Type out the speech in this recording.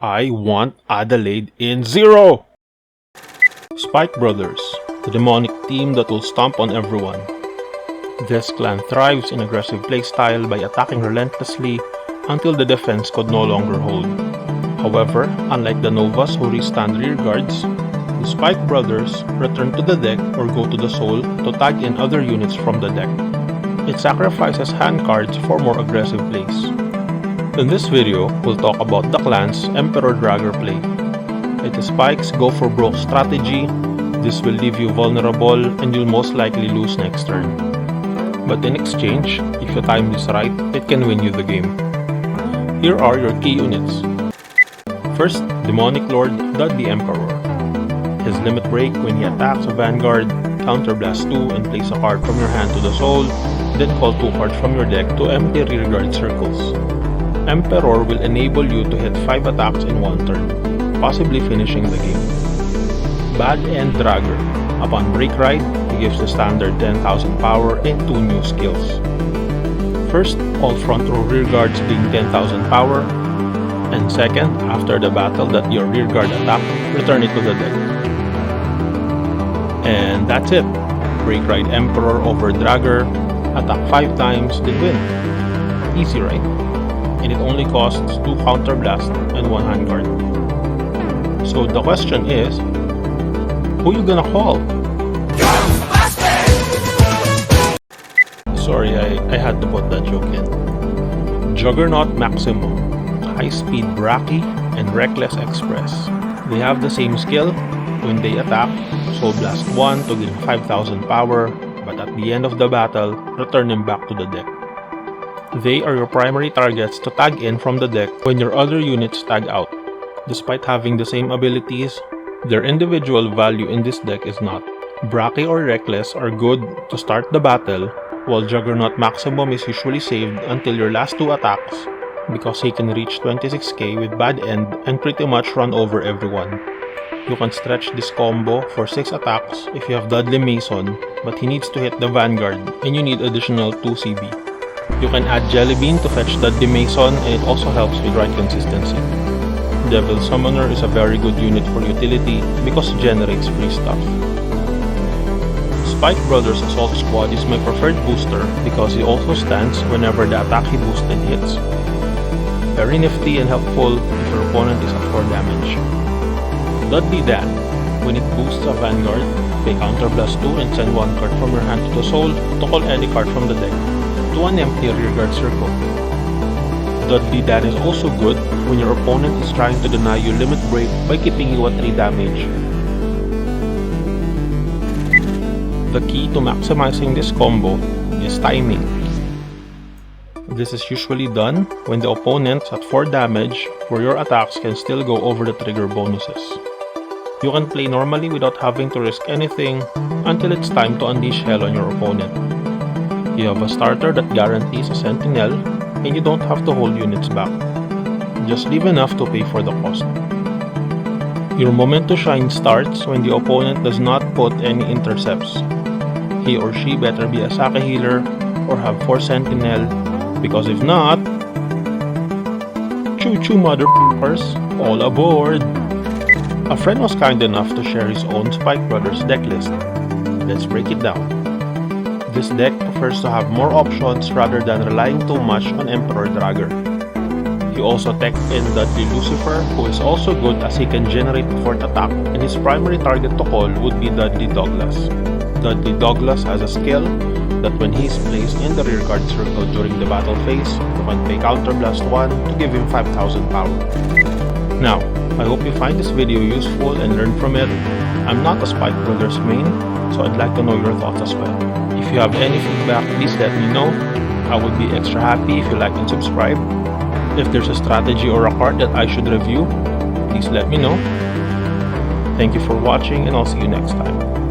I want Adelaide in 0! Spike Brothers, the demonic team that will stomp on everyone. This clan thrives in aggressive playstyle by attacking relentlessly until the defense could no longer hold. However, unlike the Novas who restand rear guards, the Spike Brothers return to the deck or go to the soul to tag in other units from the deck. It sacrifices hand cards for more aggressive plays. In this video, we'll talk about the clan's Emperor Dragger play. It is Spike's go for broke strategy. This will leave you vulnerable and you'll most likely lose next turn. But in exchange, if you time this right, it can win you the game. Here are your key units. First, Demonic Lord the Emperor. His limit break when he attacks a Vanguard, counterblast 2 and place a card from your hand to the soul, then call 2 cards from your deck to empty rearguard circles. Emperor will enable you to hit 5 attacks in one turn, possibly finishing the game. Bad End Dragger. Upon break ride, he gives the standard 10,000 power and 2 new skills. First, all front row rearguards gain 10,000 power, and second, after the battle that your rearguard attack, return it to the deck. And that's it. Break ride Emperor over Dragger, attack 5 times, then win. Easy, right? And it only costs 2 counterblast and 1 handguard. So the question is, who you gonna call? Sorry, I had to put that joke in. Juggernaut Maximum, High Speed Braki, and Reckless Express. They have the same skill. When they attack, Soul Blast 1 to gain 5,000 power, but at the end of the battle, return them back to the deck. They are your primary targets to tag in from the deck when your other units tag out. Despite having the same abilities, their individual value in this deck is not. Braki or Reckless are good to start the battle, while Juggernaut Maximum is usually saved until your last 2 attacks because he can reach 26k with Bad End and pretty much run over everyone. You can stretch this combo for 6 attacks if you have Dudley Mason, but he needs to hit the Vanguard and you need additional 2 CB. You can add Jellybean to fetch Dudley Mason and it also helps with ride consistency. Devil Summoner is a very good unit for utility because it generates free stuff. Spike Brothers Assault Squad is my preferred booster because he also stands whenever the attack he boosted hits. Very nifty and helpful if your opponent is at 4 damage. Dudley Dan. When it boosts a Vanguard, pay Counterblast 2 and send 1 card from your hand to the soul to call any card from the deck to an empty rearguard circle. Dudley Dan is also good when your opponent is trying to deny you limit break by keeping you at 3 damage. The key to maximizing this combo is timing. This is usually done when the opponent's at 4 damage where your attacks can still go over the trigger bonuses. You can play normally without having to risk anything until it's time to unleash hell on your opponent. You have a starter that guarantees a sentinel and you don't have to hold units back. Just leave enough to pay for the cost. Your moment to shine starts when the opponent does not put any intercepts. He or she better be a Sake healer or have 4 sentinel, because if not, choo-choo motherfuckers, all aboard! A friend was kind enough to share his own Spike Brothers deck list. Let's break it down. This deck prefers to have more options rather than relying too much on Emperor Dragger. He also teched in Dudley Lucifer, who is also good as he can generate a 4th attack, and his primary target to call would be Dudley Douglas. Dudley Douglas has a skill that when he is placed in the rearguard circle during the battle phase, you can pay Counterblast 1 to give him 5,000 power. Now, I hope you find this video useful and learn from it. I'm not a Spike Brothers main, so I'd like to know your thoughts as well. If you have any feedback, please let me know. I would be extra happy if you like and subscribe. If there's a strategy or a card that I should review, please let me know. Thank you for watching and I'll see you next time.